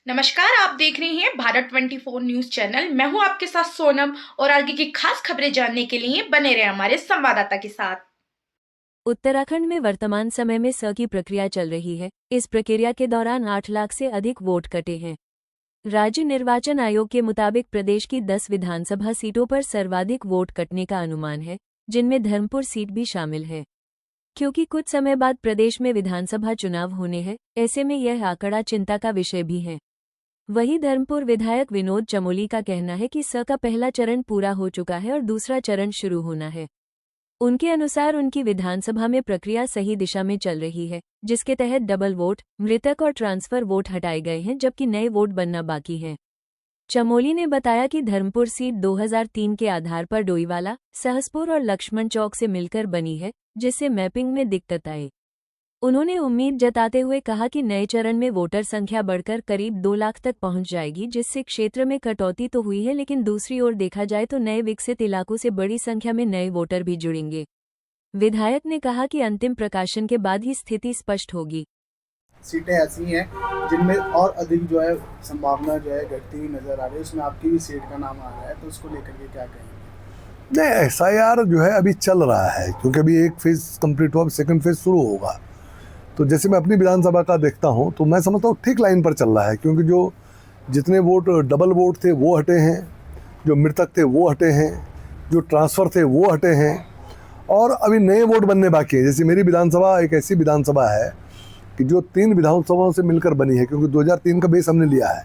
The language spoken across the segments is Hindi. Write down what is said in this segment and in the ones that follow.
नमस्कार, आप देख रहे हैं भारत 24 न्यूज चैनल। मैं हूं आपके साथ सोनम और आगे की खास खबरें जानने के लिए बने रहे हमारे संवाददाता के साथ। उत्तराखंड में वर्तमान समय में स की प्रक्रिया चल रही है। इस प्रक्रिया के दौरान 8 लाख से अधिक वोट कटे हैं। राज्य निर्वाचन आयोग के मुताबिक प्रदेश की 10 विधानसभा सीटों पर सर्वाधिक वोट कटने का अनुमान है, जिनमें धर्मपुर सीट भी शामिल है। क्योंकि कुछ समय बाद प्रदेश में विधानसभा चुनाव होने हैं, ऐसे में यह आंकड़ा चिंता का विषय भी है। वहीं धर्मपुर विधायक विनोद चमोली का कहना है कि स का पहला चरण पूरा हो चुका है और दूसरा चरण शुरू होना है। उनके अनुसार उनकी विधानसभा में प्रक्रिया सही दिशा में चल रही है, जिसके तहत डबल वोट, मृतक और ट्रांसफर वोट हटाए गए हैं, जबकि नए वोट बनना बाकी हैं। चमोली ने बताया कि धर्मपुर सीट 2003 के आधार पर डोईवाला, सहसपुर और लक्ष्मण चौक से मिलकर बनी है, जिससे मैपिंग में दिक्कत आए। उन्होंने उम्मीद जताते हुए कहा कि नए चरण में वोटर संख्या बढ़कर करीब 2 लाख तक पहुंच जाएगी, जिससे क्षेत्र में कटौती तो हुई है, लेकिन दूसरी ओर देखा जाए तो नए विकसित इलाकों से बड़ी संख्या में नए वोटर भी जुड़ेंगे। विधायक ने कहा कि अंतिम प्रकाशन के बाद ही स्थिति स्पष्ट होगी। सीटें ऐसी हैं जिनमें और अधिक जो है संभावना जो है घटती हुई नजर आ रही है, उसमें आपकी भी सीट का नाम आ रहा है, तो उसको लेकर के क्या कहेंगे? नहीं, एसआईआर जो है अभी चल रहा है, क्योंकि अभी एक फेज कंप्लीट हुआ, सेकंड फेज शुरू होगा। तो जैसे मैं अपनी विधानसभा का देखता हूँ तो मैं समझता हूँ ठीक लाइन पर चल रहा है, क्योंकि जो जितने वोट डबल वोट थे वो हटे हैं, जो मृतक थे वो हटे हैं, जो ट्रांसफ़र थे वो हटे हैं, और अभी नए वोट बनने बाकी हैं। जैसे मेरी विधानसभा एक ऐसी विधानसभा है कि जो 3 विधानसभाओं से मिलकर बनी है, क्योंकि 2003 का बेस हमने लिया है,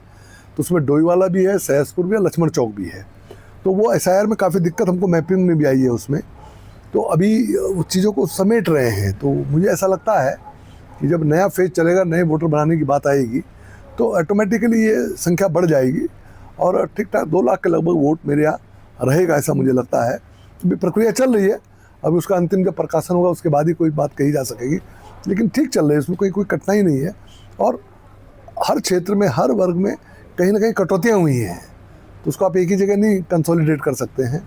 तो उसमें डोईवाला भी है, सहसपुर भी है, लक्ष्मण चौक भी है। तो वो एसआईआर में काफ़ी दिक्कत हमको मैपिंग में भी आई है उसमें, तो अभी उस चीज़ों को समेट रहे हैं। तो मुझे ऐसा लगता है कि जब नया फेज चलेगा, नए वोटर बनाने की बात आएगी, तो ऑटोमेटिकली ये संख्या बढ़ जाएगी और ठीक ठाक 2 लाख के लगभग वोट मेरे यहाँ रहेगा, ऐसा मुझे लगता है। अभी प्रक्रिया चल रही है, अभी उसका अंतिम जब प्रकाशन होगा उसके बाद ही कोई बात कही जा सकेगी, लेकिन ठीक चल रही है, उसमें कोई कठिनाई नहीं है। और हर क्षेत्र में, हर वर्ग में कहीं ना कहीं कटौतियाँ हुई हैं, तो उसको आप एक ही जगह नहीं कंसोलिडेट कर सकते हैं।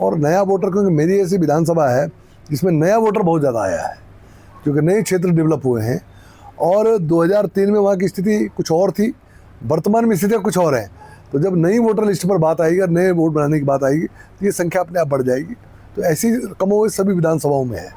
और नया वोटर, क्योंकि मेरी ऐसी विधानसभा है जिसमें नया वोटर बहुत ज़्यादा आया है, क्योंकि नए क्षेत्र डेवलप हुए हैं, और 2003 में वहाँ की स्थिति कुछ और थी, वर्तमान में स्थितियाँ कुछ और हैं। तो जब नई वोटर लिस्ट पर बात आएगी और नए वोट बनाने की बात आएगी, तो ये संख्या अपने आप बढ़ जाएगी। तो ऐसी कमोबेश सभी विधानसभाओं में है।